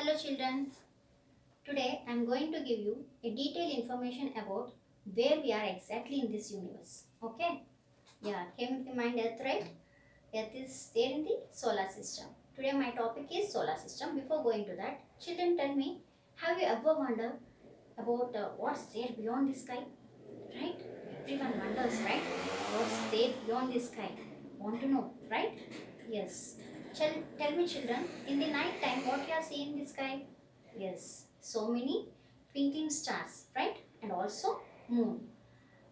Hello children, today I am going to give you a detailed information about where we are exactly in this universe. Okay? Yeah, came to mind Earth, right? Earth is there in the solar system. Today my topic is solar system. Before going to that, children tell me, have you ever wondered about what's there beyond the sky? Right? Everyone wonders, right? What's there beyond the sky? Want to know, right? Yes. Tell me children, in the night time what you are seeing in the sky? Yes, so many twinkling stars, right? And also moon.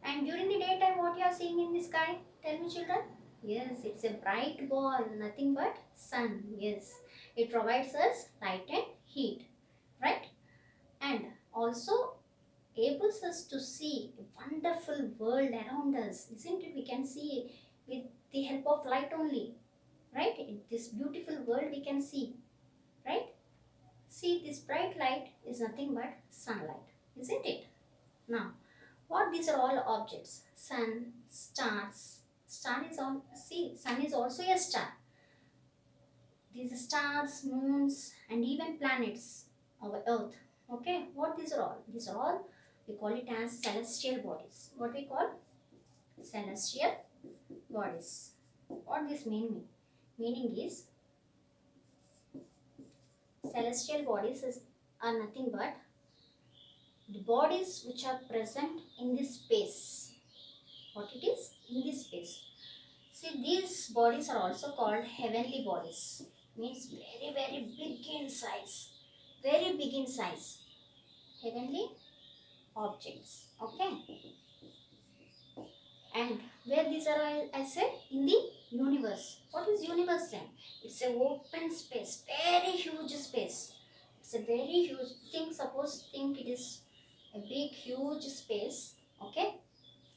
And during the daytime, what you are seeing in the sky? Tell me, children. Yes, it's a bright ball, nothing but sun. Yes, it provides us light and heat, right? And also enables us to see a wonderful world around us, isn't it? We can see with the help of light only, right? This beautiful world we can see, right? See, this bright light is nothing but sunlight, isn't it? Now, what these are all objects? Sun, stars. Star is on. See, sun is also a star. These stars, moons, and even planets, our Earth. Okay, what these are all? These are all we call it as celestial bodies. What we call celestial bodies. What this meaning is celestial bodies are nothing but the bodies which are present in this space. What it is? In this space. See, these bodies are also called heavenly bodies. Means very, very big in size. Very big in size. Heavenly objects. Okay. And where these are, I said, in the universe. What is universe then? It's a open space. Very huge space. It's a very huge thing. Think it is a big, huge space. Okay.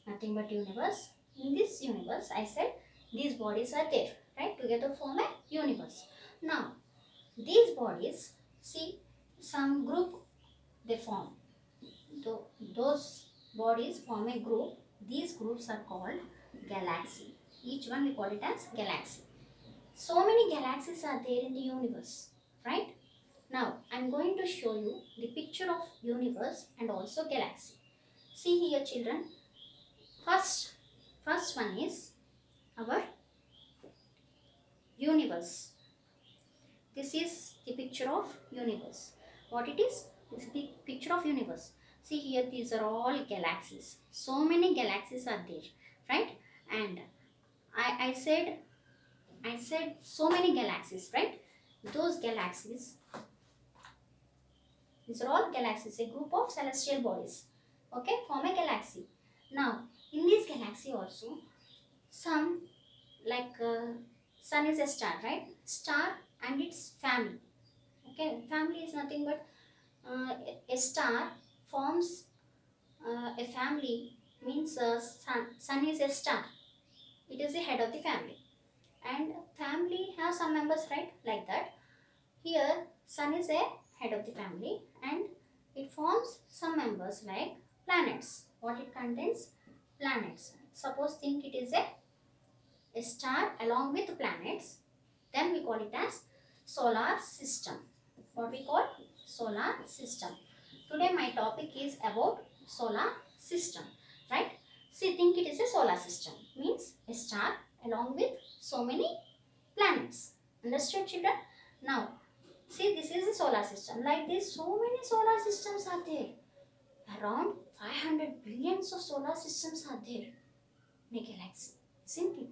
Nothing but universe. In this universe, I said, these bodies are there, right? Together form a universe. Now, these bodies, see, some group they form. Those bodies form a group. These groups are called galaxy. Each one we call it as galaxy. So many galaxies are there in the universe, right? Now, I am going to show you the picture of universe and also galaxy. See here, children. First one is our universe. This is the picture of universe. What it is? This is the picture of universe. See here, these are all galaxies. So many galaxies are there, right? And I said so many galaxies, right? Those galaxies, these are all galaxies, a group of celestial bodies. Okay, form a galaxy. Now, in this galaxy also, some like sun is a star, right? Star and its family. Okay, family is nothing but a star forms a family, means sun is a star. It is the head of the family, and family has some members, right? Like that. Here, sun is a head of the family, and it forms some members like planets. What it contains? Planets. Suppose think it is a star along with planets, then we call it as solar system. What we call solar system. Today my topic is about solar system, right? See, think it is a solar system, means a star along with so many planets. Understood, children? Now, see, this is the solar system. Like this, so many solar systems are there. Around 500 billions of solar systems are there in a galaxy. Simple.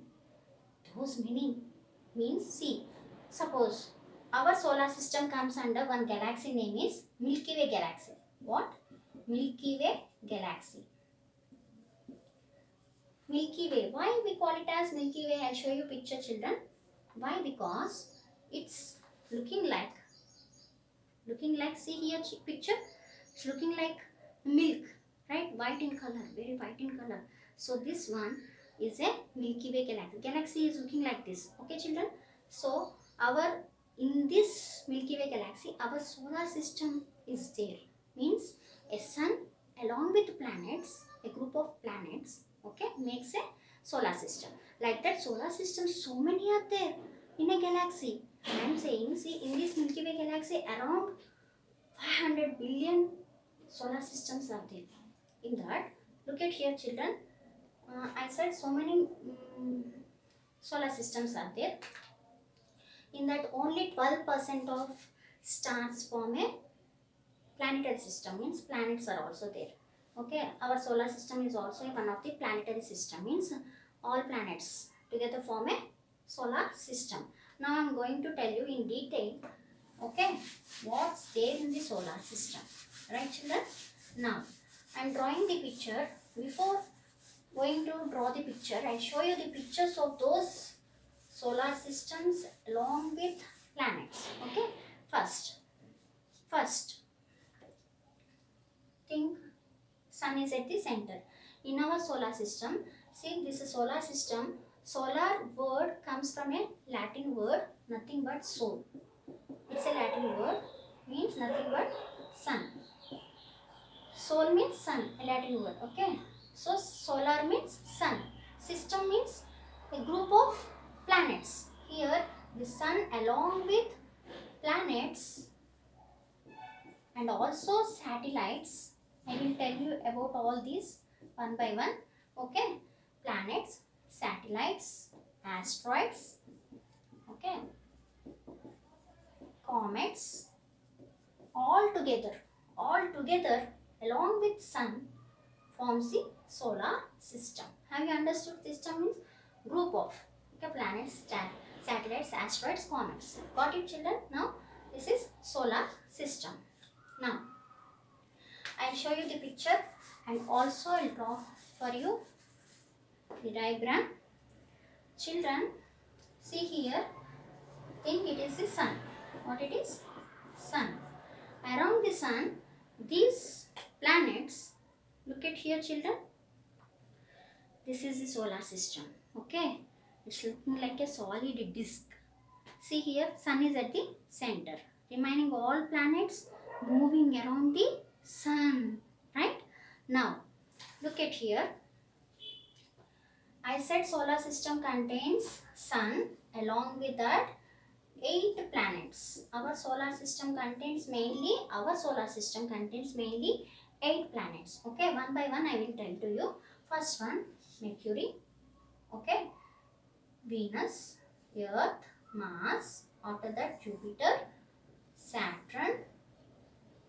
Those many means, see, suppose our solar system comes under one galaxy name is Milky Way galaxy. What? Milky Way galaxy. Milky Way. Why we call it as Milky Way? I'll show you picture, children. Why? Because it's looking like, see here picture, it's looking like milk, right? White in color, very white in color. So this one is a Milky Way galaxy. Galaxy is looking like this. Okay, children? So our in this Milky Way galaxy, our solar system is there. Means a sun along with planets, a group of planets, okay, makes a solar system. Like that, solar systems, so many are there in a galaxy. I am saying, see, in this Milky Way galaxy, around 500 billion solar systems are there. In that, look at here children, I said so many solar systems are there. In that, only 12% of stars form a planetary system, means planets are also there. Okay, our solar system is also one of the planetary system, means all planets together form a solar system. Now I am going to tell you in detail, okay, what's there in the solar system, right children? Now I am drawing the picture. Before going to draw the picture, I show you the pictures of those solar systems along with planets. Okay, first think sun is at the center. In our solar system, see this is solar system. Solar word comes from a Latin word, nothing but sol. It's a Latin word, means nothing but sun. Sol means sun, a Latin word. Okay, so solar means sun. System means a group of planets. Here the sun along with planets and also satellites. I will tell you about all these one by one. Okay, planets, satellites, asteroids, okay, comets, all together along with sun forms the solar system. Have you understood? System means group of, okay, planets, satellites, asteroids, comets. Got it children? Now this is solar system. Now I'll show you the picture and also I'll draw for you the diagram. Children, see here, think it is the sun. What it is? Sun. Around the sun, these planets, look at here children, this is the solar system. Okay, it's looking like a solid disc. See here, sun is at the center. Remaining all planets moving around the sun, right? Now, look at here. I said solar system contains sun, along with that 8 planets. Our solar system contains mainly 8 planets. Okay, one by one I will tell to you. First one, Mercury, okay, Venus, Earth, Mars, after that Jupiter, Saturn,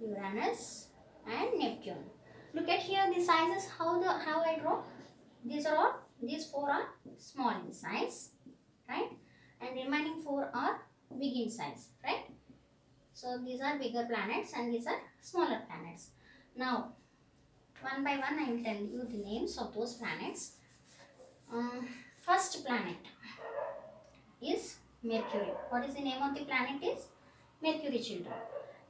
Uranus and Neptune. Look at here the sizes, how I draw. These 4 are small in size, right? And remaining 4 are big in size, right? So these are bigger planets and these are smaller planets. Now one by one I will tell you the names of those planets. First planet is Mercury. What is the name of the planet is? Mercury children.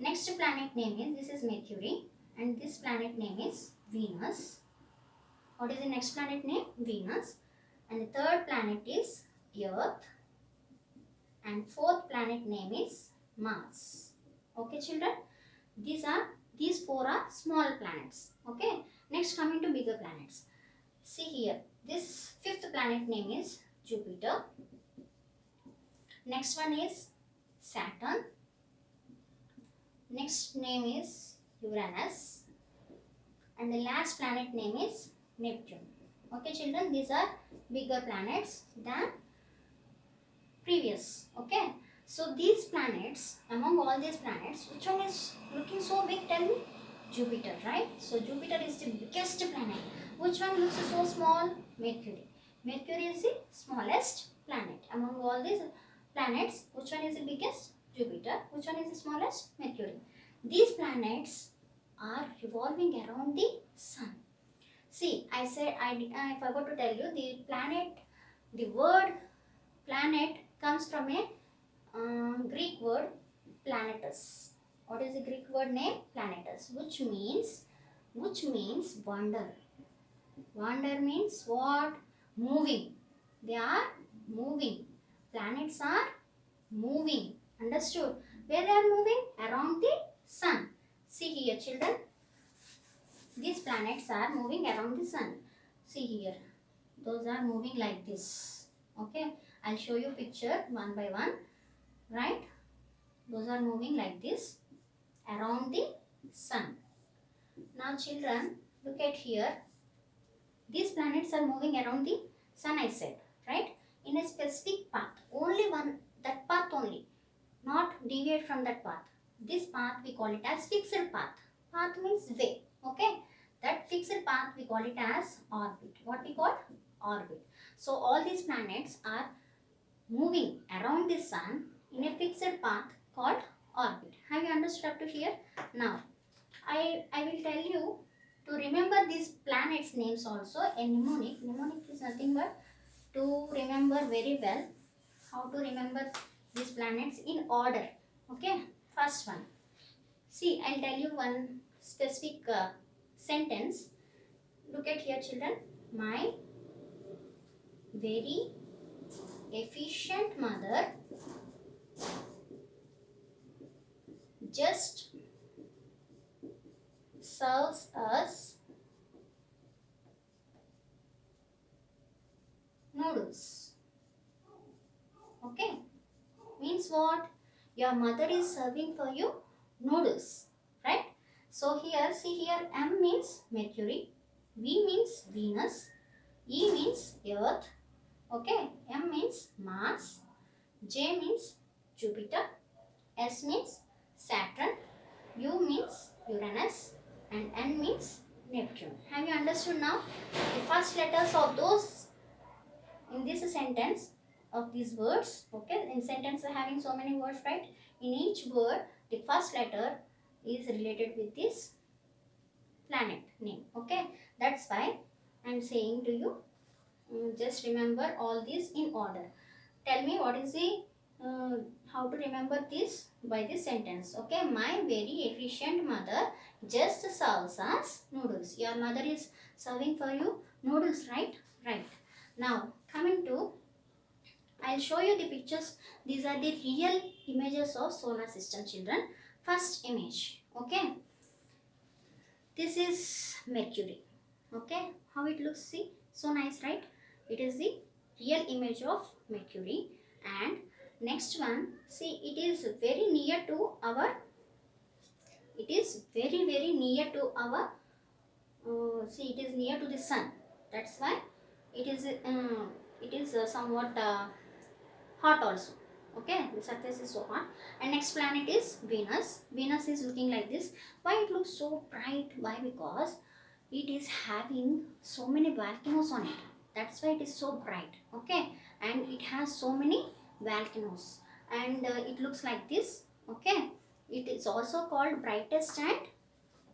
Next planet name is, this is Mercury, and this planet name is Venus. What is the next planet name? Venus. And the third planet is Earth. And fourth planet name is Mars. Okay children, these 4 are small planets. Okay, next coming to bigger planets. See here, this fifth planet name is Jupiter. Next one is Saturn. Next name is Uranus. And the last planet name is Neptune. Okay children, these are bigger planets than previous. Okay, so these planets, among all these planets, which one is looking so big? Tell me. Jupiter, right? So Jupiter is the biggest planet. Which one looks so small? Mercury. Mercury is the smallest planet. Among all these planets, which one is the biggest? Jupiter. Which one is the smallest? Mercury. These planets are revolving around the sun. See, I forgot to tell you, the planet, the word planet comes from a Greek word planetus. What is the Greek word name? Planetus, which means wonder. Wonder means what? Moving. They are moving. Planets are moving. Understood? Where they are moving? Around the sun. See here children. These planets are moving around the sun. See here. Those are moving like this. Okay. I'll show you picture one by one. Right? Those are moving like this around the sun. Now children, look at here. These planets are moving around the sun, I said, right? In a specific path. Only one, that path only. Not deviate from that path. This path we call it as fixed path. Path means way. Okay. That fixed path we call it as orbit. What we call? Orbit. So all these planets are moving around the sun in a fixed path called orbit. Have you understood up to here? Now, I will tell you to remember these planets names also. A mnemonic. Mnemonic is nothing but to remember very well how to remember these planets in order. Okay. First one. See, I'll tell you one specific sentence. Look at here, children. My very efficient mother just serves us noodles. Okay. Means what? Your mother is serving for you noodles. Right? So here, see here, M means Mercury. V means Venus. E means Earth. Okay. M means Mars. J means Jupiter. S means Saturn. U means Uranus. And N means Neptune. Have you understood now? The first letters of those in this sentence of these words. Okay. In sentence having so many words, right? In each word, the first letter is related with this planet name. Okay. That's why I'm saying to you, just remember all these in order. Tell me what is the how to remember this by this sentence. Okay. My very efficient mother just serves us noodles. Your mother is serving for you noodles, right? Right. Now coming to, I'll show you the pictures. These are the real images of solar system, children. First image. Okay. This is Mercury. Okay. How it looks, see? So nice, right? It is the real image of Mercury. And next one, see, it is very near to our, it is very near to our, see, it is near to the sun. That's why it is somewhat hot also. Okay, the surface is so hot. And next planet is Venus. Venus is looking like this. Why it looks so bright? Why? Because it is having so many volcanoes on it. That's why it is so bright. Okay, and it has so many volcanoes, and it looks like this. Okay, it is also called brightest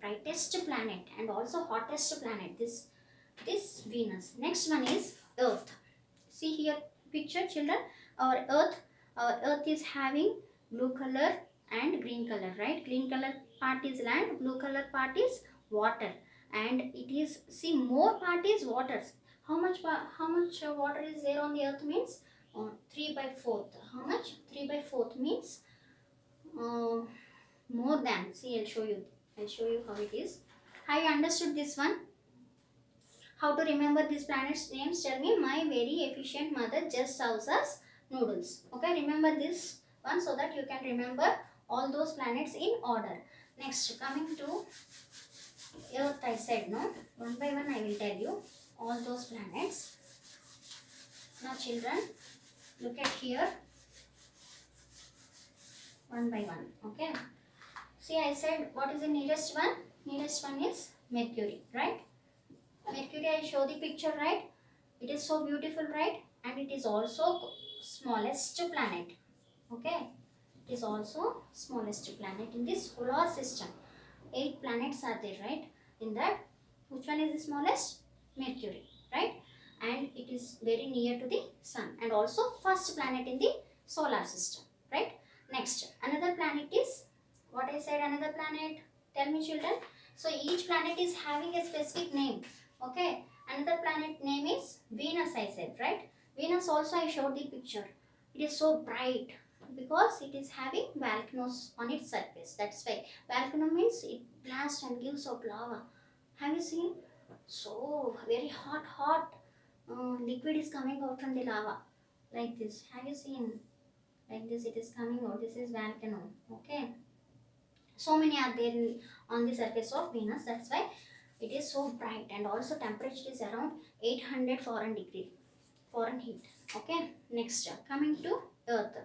planet and also hottest planet. This Venus. Next one is Earth. See here picture, children. Our earth is having blue color and green color, right? Green color part is land, blue color part is water, and it is, see, more part is water. How much water is there on the earth means 3 by 4th. How much? 3 by 4th means uh, more than, see, I'll show you how it is. Have you understood this one? How to remember these planets names? Tell me. My very efficient mother just serves us noodles. Okay, remember this one so that you can remember all those planets in order. Next, coming to Earth, I said, no? One by one I will tell you all those planets. Now children, look at here. One by one. Okay. See, I said what is the nearest one? Nearest one is Mercury, right? Mercury, I show the picture, right? It is so beautiful, right? And it is also smallest planet. Okay, it is also smallest planet in this solar system. 8 planets are there, right? In that, which one is the smallest? Mercury, right? And it is very near to the sun, and also first planet in the solar system, right? Next, another planet is, what I said, another planet. Tell me, children. So each planet is having a specific name. Okay, another planet name is Venus, I said, right? Venus also I showed the picture. It is so bright because it is having volcanoes on its surface. That's why volcano means it blasts and gives up lava. Have you seen? So very hot liquid is coming out from the lava like this. Have you seen? Like this it is coming out. This is volcano. Okay. So many are there on the surface of Venus. That's why it is so bright, and also temperature is around 800 Fahrenheit. Okay, next coming to Earth.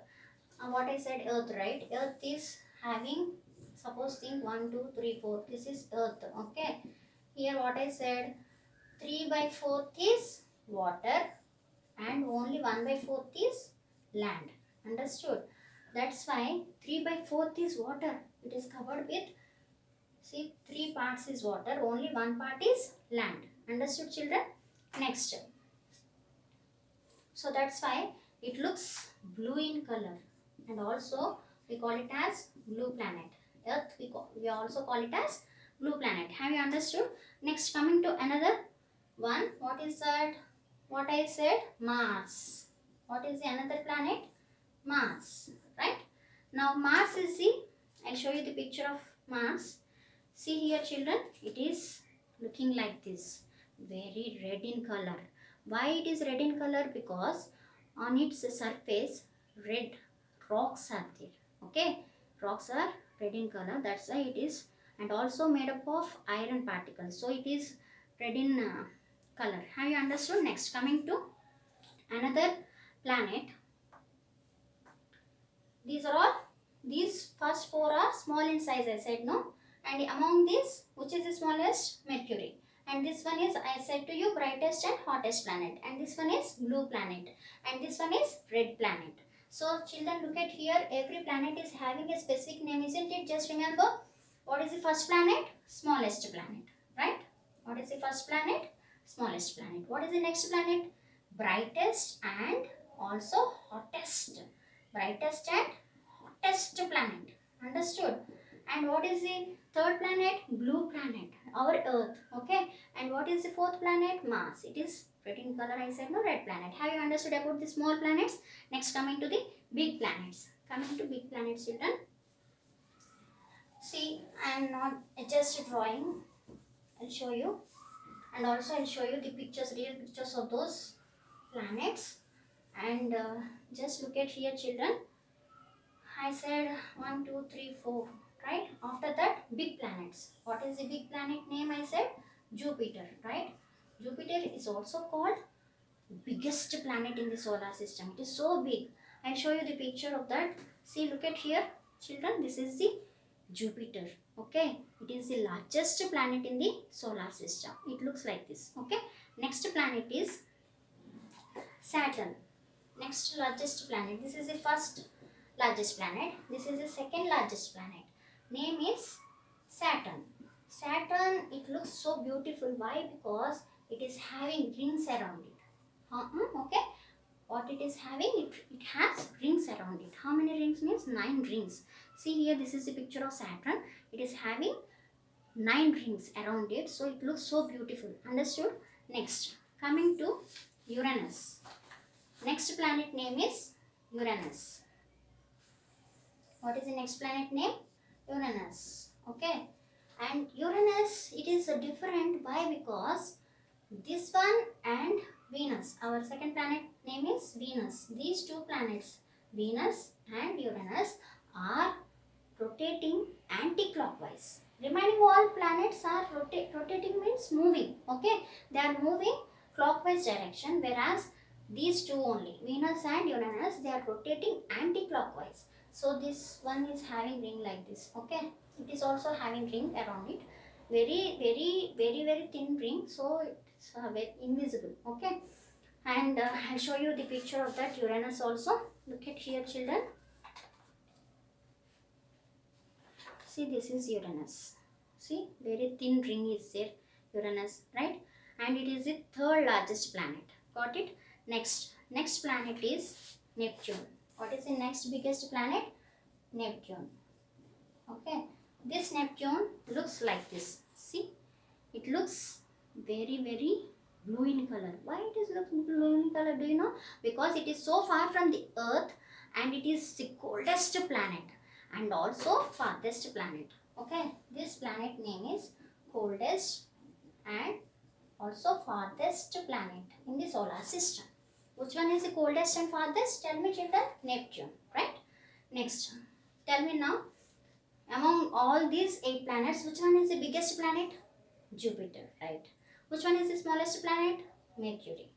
What I said, Earth, right? Earth is having, suppose think 1, 2, 3, 4. This is Earth. Okay, here what I said, 3 by 4 is water, and only 1 by 4 is land. Understood? That's why 3 by 4 is water. It is covered with, see, 3 parts is water, only 1 part is land. Understood, children? Next. So that's why it looks blue in color, and also we call it as blue planet. Earth, we also call it as blue planet. Have you understood? Next, coming to another one. What is that? What I said? Mars. What is the another planet? Mars. Right? Now Mars is the, I'll show you the picture of Mars. See here, children, it is looking like this, very red in color. Why it is red in color? Because on its surface red rocks are there. Okay, rocks are red in color, that's why it is, and also made up of iron particles, so it is red in color. Have you understood? Next, coming to another planet. These are all, these first four are small in size, I said, no? And among these, which is the smallest? Mercury. And this one is, I said to you, brightest and hottest planet. And this one is blue planet. And this one is red planet. So children, look at here, every planet is having a specific name, isn't it? Just remember, what is the first planet? Smallest planet, right? What is the first planet? Smallest planet. What is the next planet? Brightest and also hottest. Brightest and hottest planet. Understood? And what is the third planet? Blue planet, our Earth. Okay. And what is the fourth planet? Mars. It is red in color, I said, no? Red planet. Have you understood about the small planets? Next, coming to the big planets. Coming to big planets, children. See, I am not just drawing. I'll show you. And also I'll show you the pictures, real pictures of those planets. And just look at here, children. I said 1, 2, 3, 4, right? After that, big planets. What is the big planet name? I said Jupiter, right? Jupiter is also called biggest planet in the solar system. It is so big. I'll show you the picture of that. See, look at here, children. This is the Jupiter. Okay, it is the largest planet in the solar system. It looks like this. Okay, next planet is Saturn. Next largest planet. This is the first largest planet. This is the second largest planet. Name is Saturn. Saturn, it looks so beautiful. Why? Because it is having rings around it. Okay. What it is having? It has rings around it. How many rings means? 9 rings. See here, this is the picture of Saturn. It is having 9 rings around it. So it looks so beautiful. Understood? Next, coming to Uranus. Next planet name is Uranus. What is the next planet name? Uranus. Okay. And Uranus, it is different. Why? Because this one and Venus, our second planet name is Venus. These two planets, Venus and Uranus, are rotating anti-clockwise. Remaining all planets are rotating means moving. Okay. They are moving clockwise direction, whereas these two only, Venus and Uranus, they are rotating anti-clockwise. So this one is having ring like this. Okay, it is also having ring around it. Very thin ring. So it's very invisible. Okay, and I'll show you the picture of that Uranus also. Look at here, children. See, this is Uranus. See, very thin ring is there, Uranus, right? And it is the third largest planet. Got it? Next planet is Neptune. What is the next biggest planet? Neptune. Okay. This Neptune looks like this. See, it looks very blue in color. Why it is looking blue in color? Do you know? Because it is so far from the Earth, and it is the coldest planet and also farthest planet. Okay. This planet name is coldest and also farthest planet in the solar system. Which one is the coldest and farthest? Tell me, children. Neptune, right? Next, tell me now, Among all these 8 planets, which one is the biggest planet? Jupiter, right? Which one is the smallest planet? Mercury.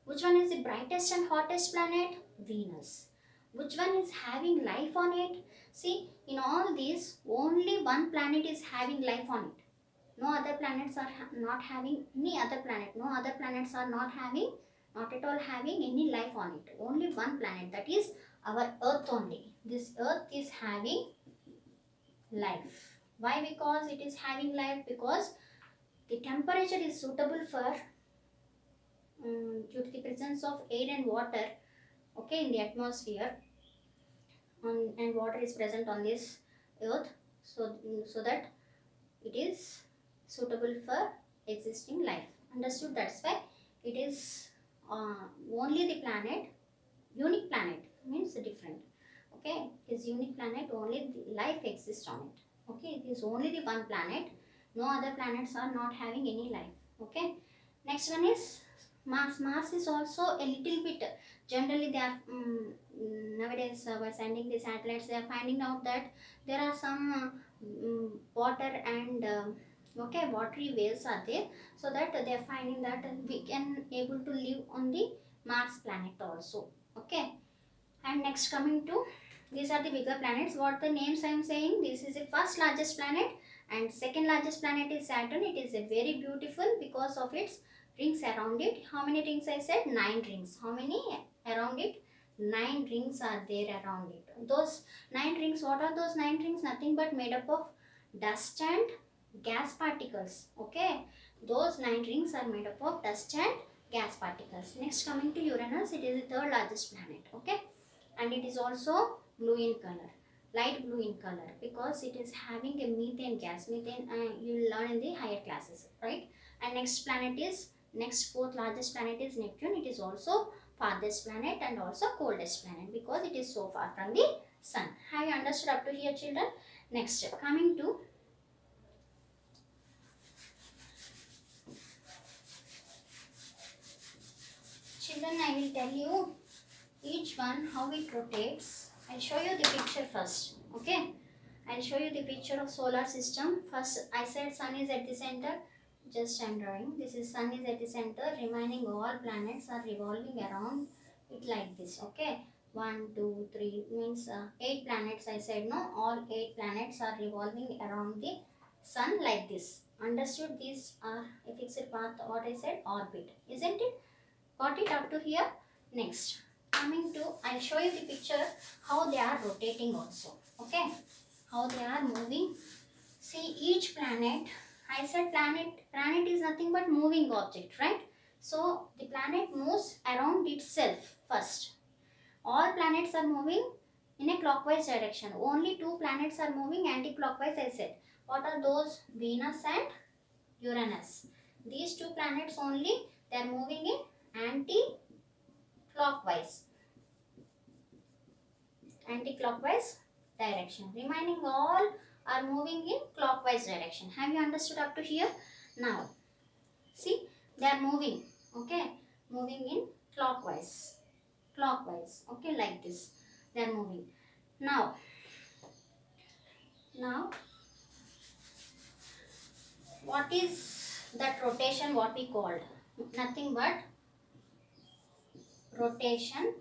Which one is the brightest and hottest planet? Venus. Which one is having life on it? See, in all these, only one planet is having life on it. No other planets are not having any other planet. No other planets are not having, not at all having any life on it. Only one planet, that is our Earth only. This Earth is having life. Why? Because it is having life, because the temperature is suitable for due to the presence of air and water, okay, in the atmosphere, and water is present on this earth, so that it is suitable for existing life. Understood? That's why it is only the planet, unique planet means different. Okay, it is unique planet, only the life exists on it. Okay, it is only the one planet. No other planets are not having any life. Okay, next one is Mars. Mars is also a little bit, generally they are nowadays by sending the satellites, they are finding out that there are some water and okay, watery waves are there, so that they are finding that we can able to live on the Mars planet also. Okay, and next coming to, these are the bigger planets. What the names I am saying, this is the first largest planet, and second largest planet is Saturn. It is a very beautiful because of its rings around it. How many rings I said? 9 rings. How many around it? 9 rings are there around it. Those 9 rings, what are those 9 rings? Nothing but made up of dust and gas particles. Okay, those 9 rings are made up of dust and gas particles. Next coming to Uranus, it is the third largest planet. Okay, and it is also blue in color, light blue in color, because it is having a methane gas. Methane you will learn in the higher classes, right? And next planet is, next fourth largest planet is Neptune. It is also farthest planet and also coldest planet, because it is so far from the sun. Have you understood up to here, children? Next, coming to children, I will tell you each one how it rotates. I'll show you the picture first. Okay, I'll show you the picture of solar system. First, I said sun is at the center. Just I'm drawing. This is sun is at the center. Remaining all planets are revolving around it like this. Okay, 1, 2, 3 means 8 planets. I said no. All 8 planets are revolving around the sun like this. Understood? These are a fixed path. What I said, orbit, isn't it? Got it up to here? Next, coming to, I'll show you the picture how they are rotating also. Okay, how they are moving. See, each planet, I said planet is nothing but moving object, right? So the planet moves around itself first. All planets are moving in a clockwise direction. Only 2 planets are moving anti-clockwise, I said. What are those? Venus and Uranus. These 2 planets only, they are moving in anti-clockwise direction. Remaining all are moving in clockwise direction. Have you understood up to here? Now see, they are moving, okay, moving in clockwise, okay, like this they are moving. Now what is that rotation, what we called? Nothing but rotation.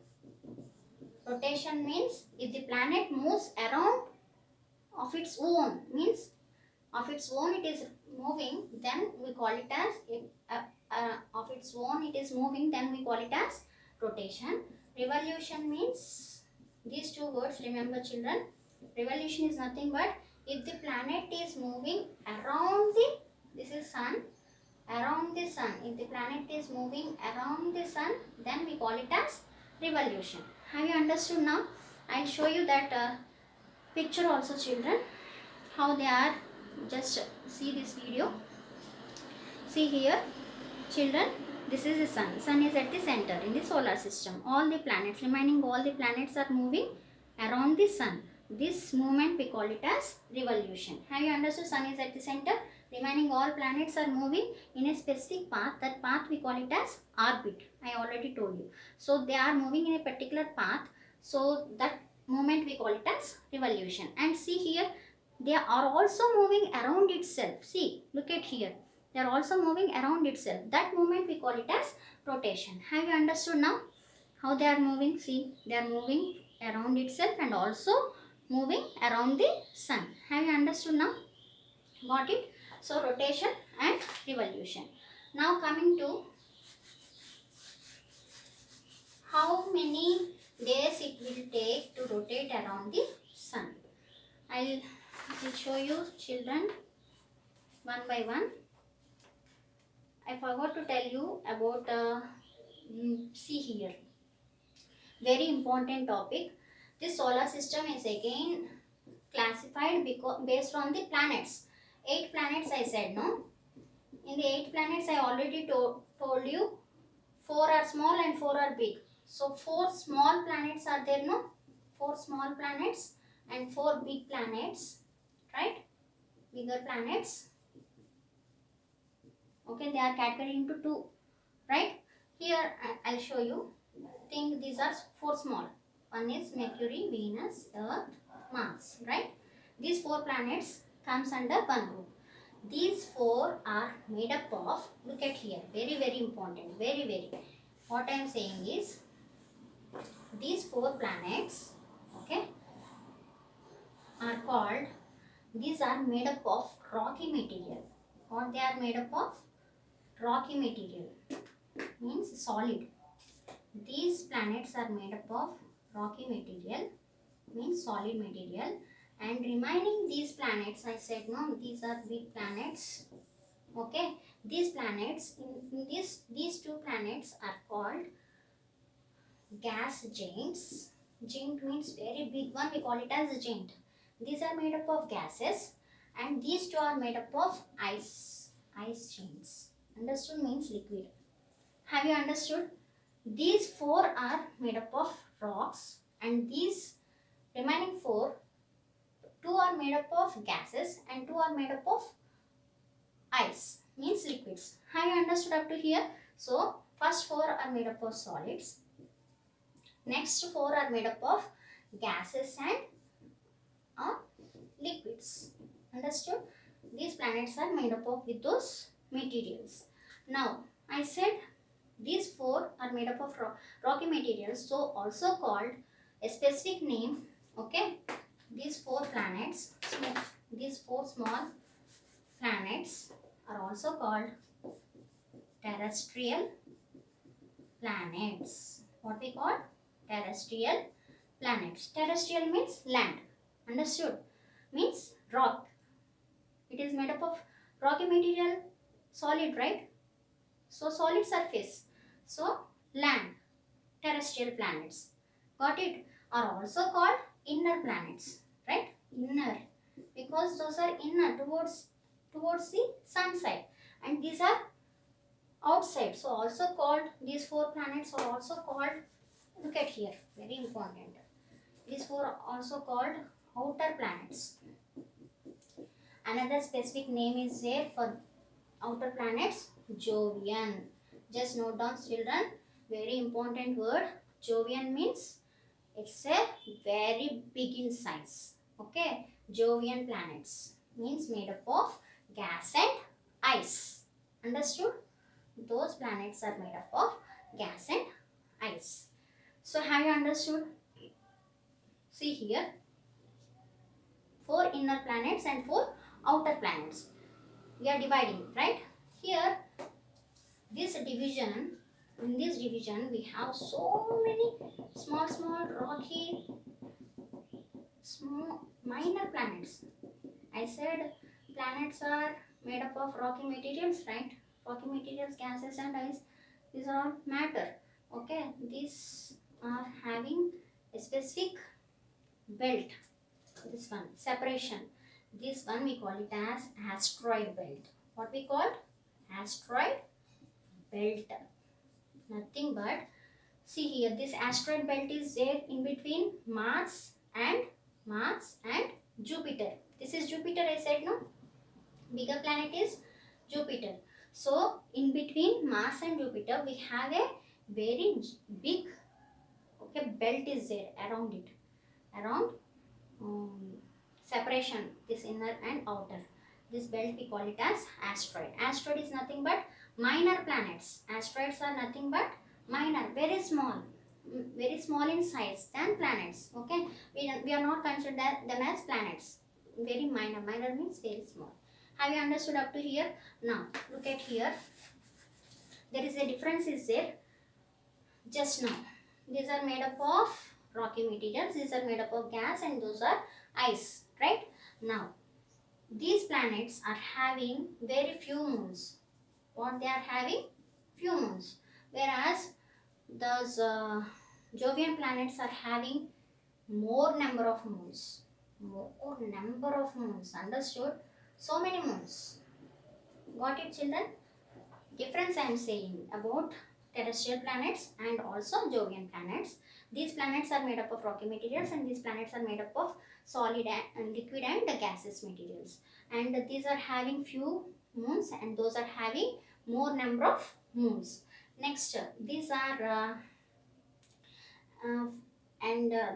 Rotation means if the planet moves around of its own, means of its own it is moving, then we call it as of its own it is moving, then we call it as rotation. Revolution means these 2 words, remember children. Revolution is nothing but if the planet is moving around the, this is sun, around the sun, if the planet is moving around the sun, then we call it as revolution. Have you understood now? I'll show you that picture also, children, how they are. Just see this video. See here, children, this is the sun. Sun is at the center in the solar system. All the planets, remaining all the planets are moving around the sun. This movement we call it as revolution. Have you understood? Sun is at the center. Remaining all planets are moving in a specific path. That path we call it as orbit. I already told you. So they are moving in a particular path. So that movement we call it as revolution. And see here, they are also moving around itself. See, look at here. They are also moving around itself. That movement we call it as rotation. Have you understood now how they are moving? See, they are moving around itself and also moving around the sun. Have you understood now? Got it? So rotation and revolution. Now coming to how many days it will take to rotate around the sun. I'll show you children one by one. I forgot to tell you about see here. Very important topic. This solar system is again classified because based on the planets. 8 planets I said, no? In the 8 planets I already told you 4 are small and 4 are big. So 4 small planets are there, no? 4 small planets and 4 big planets, right? Bigger planets. Okay, they are categorized into 2, right? Here I'll show you. Think these are 4 small. One is Mercury, Venus, Earth, Mars, right? These 4 planets comes under one group. These 4 are made up of, look at here, very important, very. What I am saying is, these 4 planets, okay, are called, these are made up of rocky material. What they are made up of? Rocky material, means solid. These planets are made up of rocky material, means solid material, and remaining these planets, I said no, these are big planets. Okay, these planets, in these 2 planets are called gas giants. Giant means very big one, we call it as a giant. These are made up of gases, and these 2 are made up of ice giants. Understood means liquid. Have you understood? These 4 are made up of rocks, and these remaining 4, 2 are made up of gases and 2 are made up of ice, means liquids. Have you understood up to here? So first 4 are made up of solids, next 4 are made up of gases and liquids. Understood? These planets are made up of with those materials. Now I said these 4 are made up of rocky materials, so also called a specific name. Okay, these 4 planets, these 4 small planets are also called terrestrial planets. What we call terrestrial planets. Terrestrial means land. Understood? Means rock. It is made up of rocky material, solid, right? So solid surface. So land, terrestrial planets. Got it? Are also called inner planets, right? Inner, because those are inner towards the sun side, and these are outside. So also called, these 4 planets are also called, look at here, very important. These 4 are also called outer planets. Another specific name is there for outer planets, Jovian. Just note down children, very important word. Jovian means it's a very big in size. Okay, Jovian planets means made up of gas and ice. Understood? Those planets are made up of gas and ice. So have you understood? See here, 4 inner planets and 4 outer planets. We are dividing, right? Here, this division, in this division we have so many small rocky, small minor planets. I said planets are made up of rocky materials, right? Rocky materials, gases and ice, these are all matter. Okay, these are having a specific belt. This one, separation. This one we call it as asteroid belt. What we call? Asteroid belt. Nothing but, see here, this asteroid belt is there in between Mars and Jupiter. This is Jupiter, I said, no? Bigger planet is Jupiter. So in between Mars and Jupiter we have a very big, okay, belt is there around it, around separation, this inner and outer. This belt we call it as asteroid. Asteroid is nothing but minor planets. Asteroids are nothing but minor, very small, very small in size than planets. Okay, we are not considered them as planets. Very minor. Minor means very small. Have you understood up to here? Now look at here. There is a difference is there just now. These are made up of rocky materials. These are made up of gas, and those are ice. Right? Now these planets are having very few moons. What they are having? Few moons. Whereas those Jovian planets are having more number of moons. More number of moons. Understood? So many moons. Got it, children? Difference I am saying about terrestrial planets and also Jovian planets. These planets are made up of rocky materials, and these planets are made up of solid and liquid and gaseous materials. And these are having few moons, and those are having more number of moons. Next, these are uh,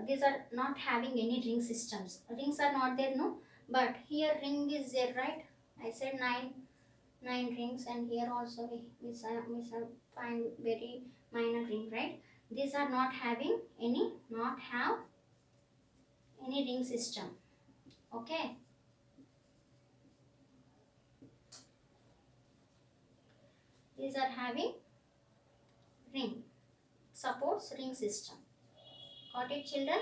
these are not having any ring systems. Rings are not there, no, but here ring is there, right? I said nine rings, and here also we find very minor ring, right? These are not having any, not have any ring system. Okay, these are having ring, supports ring system. Got it, children?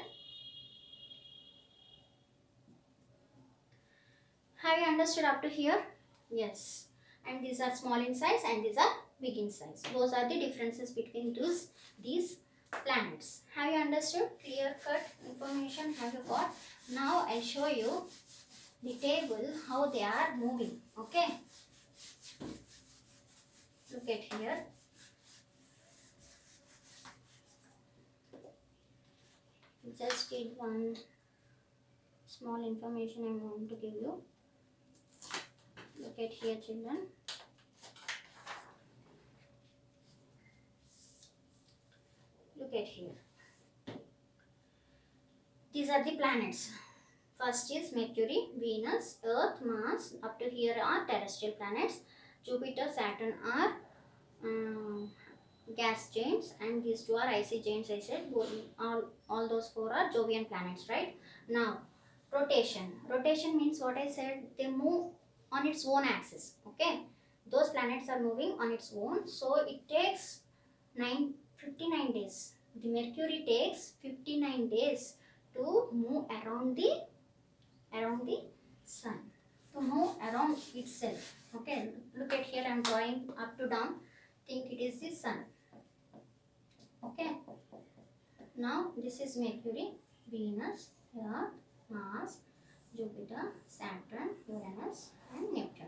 Have you understood up to here? Yes. And these are small in size, and these are big in size. Those are the differences between these planets. Have you understood? Clear cut information have you got? Now I'll show you the table how they are moving. Okay. Look at here. Just did one small information I want to give you. Look at here, children. Look at here. These are the planets. First is Mercury, Venus, Earth, Mars. Up to here are terrestrial planets. Jupiter, Saturn are gas giants, and these two are icy giants. I said all those four are Jovian planets, right? Now rotation. Rotation means what I said, they move on its own axis. Okay, those planets are moving on its own, so it takes 59 days. The Mercury takes 59 days to move around the sun, to move around itself. Okay, look at here, I am drawing up to down. Think it is the sun. Okay, now this is Mercury, Venus, Earth, Mars, Jupiter, Saturn, Uranus and Neptune.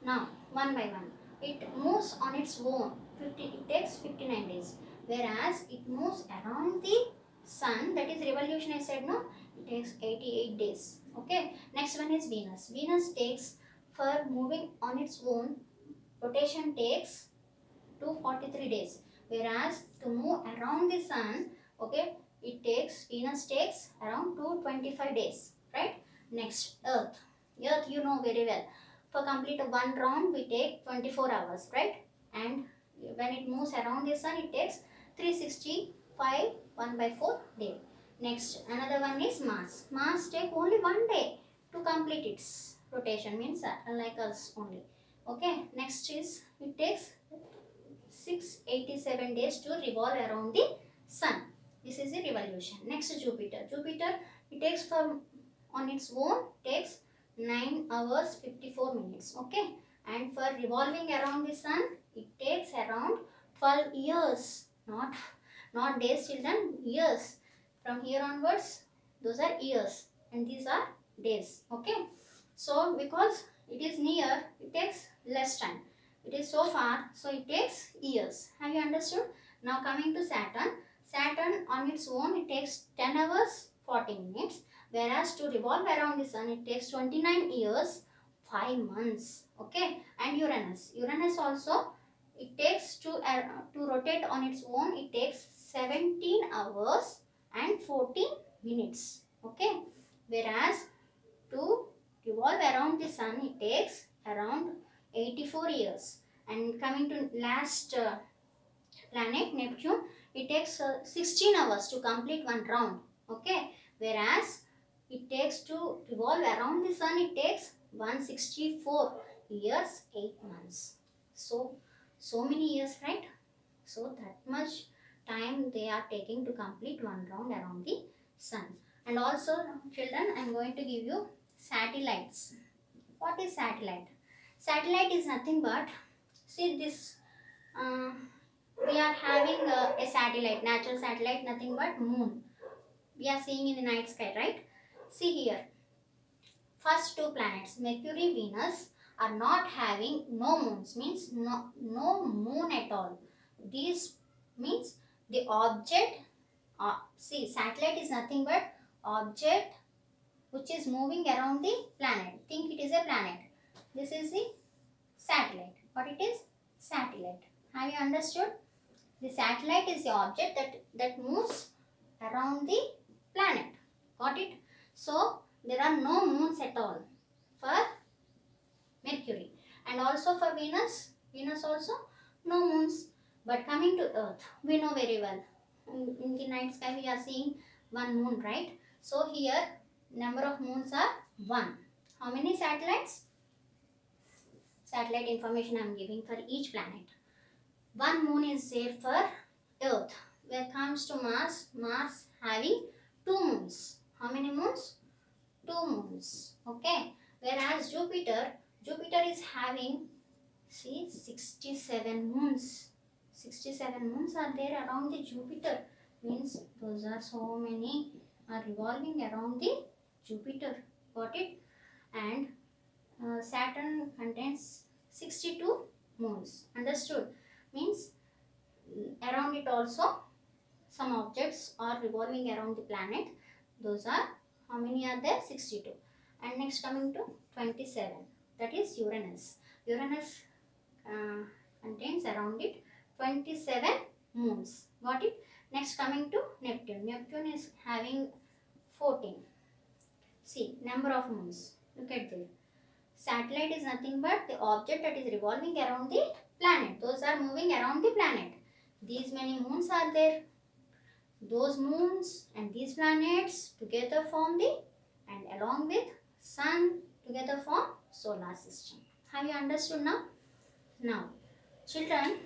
Now one by one it moves on its own. It takes 59 days, whereas it moves around the sun, that is revolution I said, no, it takes 88 days. Okay, next one is Venus. Venus takes, for moving on its own, rotation takes 243 days, whereas to move around the sun, okay, Venus takes around 225 days, right? Next, Earth. Earth you know very well, for complete one round we take 24 hours, right? And when it moves around the sun, it takes 365 1 by 4 day. Next, another one is Mars. Mars take only 1 day to complete its rotation, means like us only. Okay, next is, it takes 687 days to revolve around the sun. This is the revolution. Next, Jupiter. Jupiter, it takes from on its own takes 9 hours 54 minutes. Okay, and for revolving around the sun, it takes around 12 years. Not days, children, years. From here onwards, those are years, and these are days. Okay, so because it is near, it takes less time. It is so far, so it takes years. Have you understood? Now coming to Saturn. Saturn on its own, it takes 10 hours 40 minutes, whereas to revolve around the sun, it takes 29 years 5 months. Okay, and Uranus also, it takes to rotate on its own, it takes 17 hours and 14 minutes. Okay, whereas to revolve around the sun, it takes around 84 years. And coming to last planet Neptune, it takes 16 hours to complete one round. Okay, whereas it takes to revolve around the sun, it takes 164 years 8 months. So many years, right? So that much time they are taking to complete one round around the sun. And also, children, I am going to give you satellites. What is satellite? Satellite is nothing but, see this, uh, we are having a satellite, natural satellite, nothing but moon. We are seeing in the night sky, right? See here, first two planets, Mercury, Venus, are not having no moons, means no moon at all. These means the object, see, satellite is nothing but object which is moving around the planet. Think it is a planet. This is the satellite. What it is? Satellite. Have you understood? The satellite is the object that moves around the planet. Got it? So, there are no moons at all for Mercury. And also for Venus. Venus also no moons. But coming to Earth, we know very well. In the night sky, we are seeing one moon, right? So, here number of moons are 1. How many satellites? Satellite information I am giving for each planet. One moon is there for Earth. When it comes to Mars, Mars having 2 moons. How many moons? 2 moons. Okay. Whereas Jupiter is having, see, 67 moons. 67 moons are there around the Jupiter. Means those are so many are revolving around the Jupiter. Got it? And Saturn contains 62 moons. Understood? Means around it also some objects are revolving around the planet. Those are, how many are there? 62. And next coming to 27. That is Uranus. Uranus contains around it 27 moons. Got it? Next coming to Neptune. Neptune is having 14. See, number of moons. Look at this. Satellite is nothing but the object that is revolving around the planet. Those are moving around the planet. These many moons are there. Those moons and these planets together form the, and along with sun together form solar system. Have you understood now? Now, children,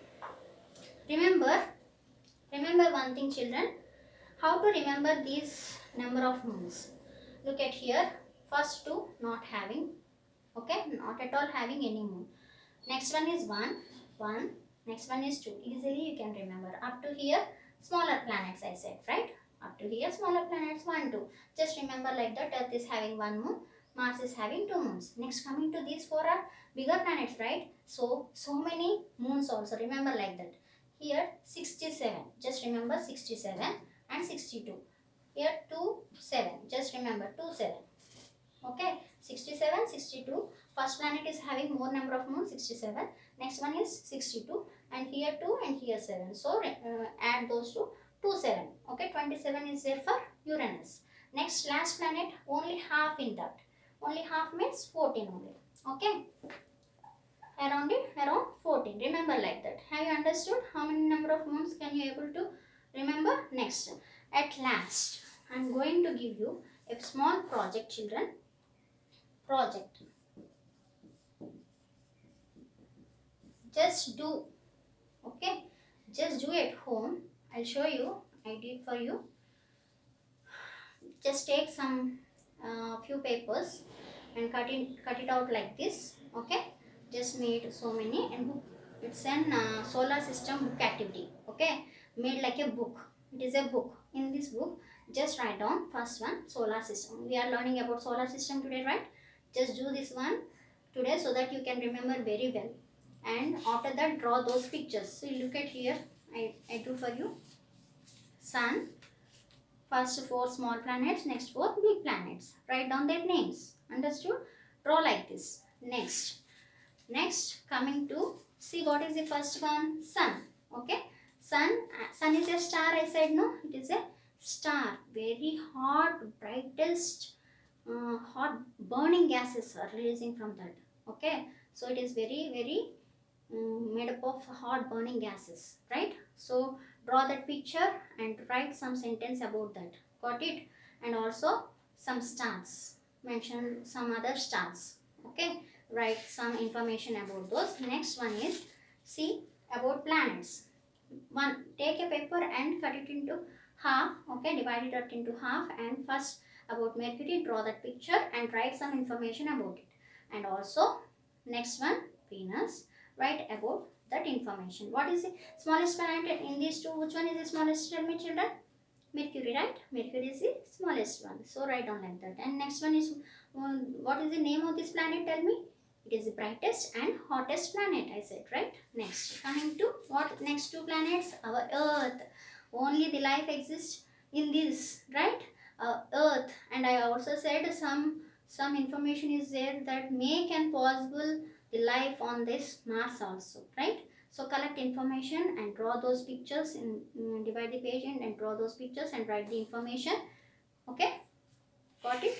remember one thing, children. How to remember these number of moons? Look at here. First two not having, okay, not at all having any moon. Next one is 1. Next one is 2. Easily you can remember. Up to here, smaller planets I said, right? Up to here, smaller planets 1, 2. Just remember like that. Earth is having 1 moon. Mars is having 2 moons. Next coming to these 4 are bigger planets, right? So many moons also. Remember like that. Here 67. Just remember 67 and 62. Here 2, 7. Just remember 2, 7. Okay, 67, 62. First planet is having more number of moons, 67. Next one is 62. And here 2 and here 7. So, add those two, 2, 7. Okay, 27 is there for Uranus. Next, last planet, only half intact. Only half means 14 only. Okay. Around 14. Remember like that. Have you understood how many number of moons can you able to remember? Next, at last, I am going to give you a small project, children. Project. Just do. Okay. Just do at home. I'll show you. I did for you. Just take some few papers and cut it out like this. Okay. Just made so many, and book. It's an solar system book activity. Okay. Made like a book. It is a book. In this book, just write down first one, solar system. We are learning about solar system today, right? Just do this one today so that you can remember very well. And after that, draw those pictures. So look at here. I drew for you. Sun. First 4 small planets. Next 4 big planets. Write down their names. Understood? Draw like this. Next coming to, see what is the first one? Sun. Okay. Sun is a star, I said, no? It is a star. Very hot, brightest hot burning gases are releasing from that. Okay, so it is very made up of hot burning gases, right? So draw that picture and write some sentence about that. Got it? And also some stars, mention some other stars. Okay, write some information about those. Next one is, see, about planets. One, take a paper and cut it into half. Okay, divide it into half, and first about Mercury, draw that picture and write some information about it. And also next one, Venus, write about that information. What is the smallest planet in these two? Which one is the smallest? Tell me, children. Mercury, right? Mercury is the smallest one. So write down like that. And next one is, what is the name of this planet? Tell me. It is the brightest and hottest planet, I said, right? Next, coming to what next two planets? Our Earth. Only the life exists in this, right? Earth. And I also said some information is there that make and possible the life on this Mars also, right? So collect information and draw those pictures in, divide the page and draw those pictures and write the information. Okay, got it?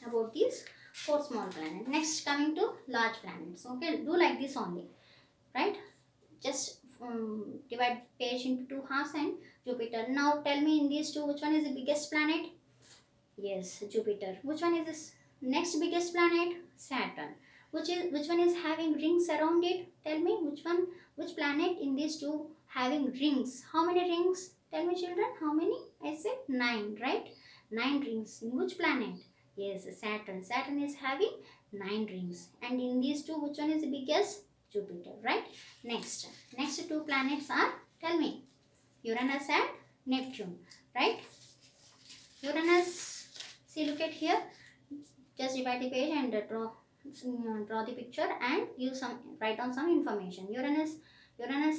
About these four small planets. Next, coming to large planets. Okay, do like this only, right? Just divide page into two halves and Jupiter. Now tell me, in these two, which one is the biggest planet? Yes, Jupiter. Which one is this next biggest planet? Saturn. Which one is having rings around it? Tell me which planet in these two having rings? How many rings? Tell me, children, how many? I said 9, right? 9 rings. In which planet? Yes, Saturn. Saturn is having 9 rings. And in these two, which one is the biggest? Jupiter, right? Next two planets are, tell me, Uranus and Neptune, right? Uranus, see, look at here. Just divide the page and draw the picture and write down some information. Uranus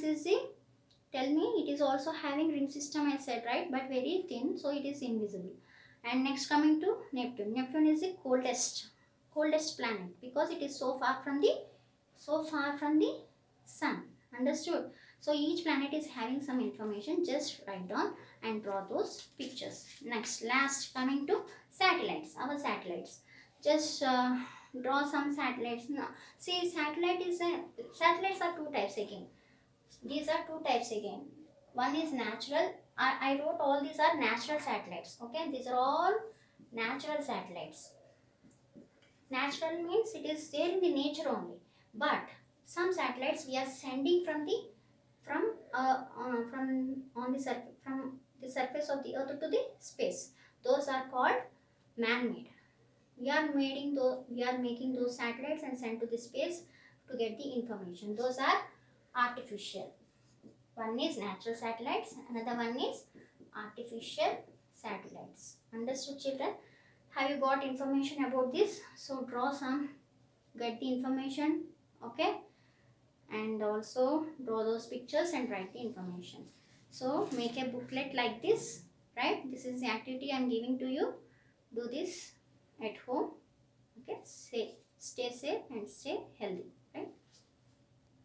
is the, tell me, it is also having ring system, I said, right? But very thin, so it is invisible. And next, coming to Neptune. Neptune is the coldest planet because it is so far from the sun. Understood? So each planet is having some information. Just write down and draw those pictures. Next, last, coming to satellites. Our satellites. Just draw some satellites. No. See, satellites are two types again. These are two types again. One is natural. I wrote all these are natural satellites. Okay, these are all natural satellites. Natural means it is there in the nature only. But some satellites we are sending from the surface of the earth to the space. Those are called man-made. We are making those satellites and send to the space to get the information. Those are artificial. One is natural satellites, another one is artificial satellites. Understood, children? Have you got information about this? So draw some, get the information, okay? And also draw those pictures and write the information. So make a booklet like this, right? This is the activity I am giving to you. Do this at home. Okay, stay safe and stay healthy.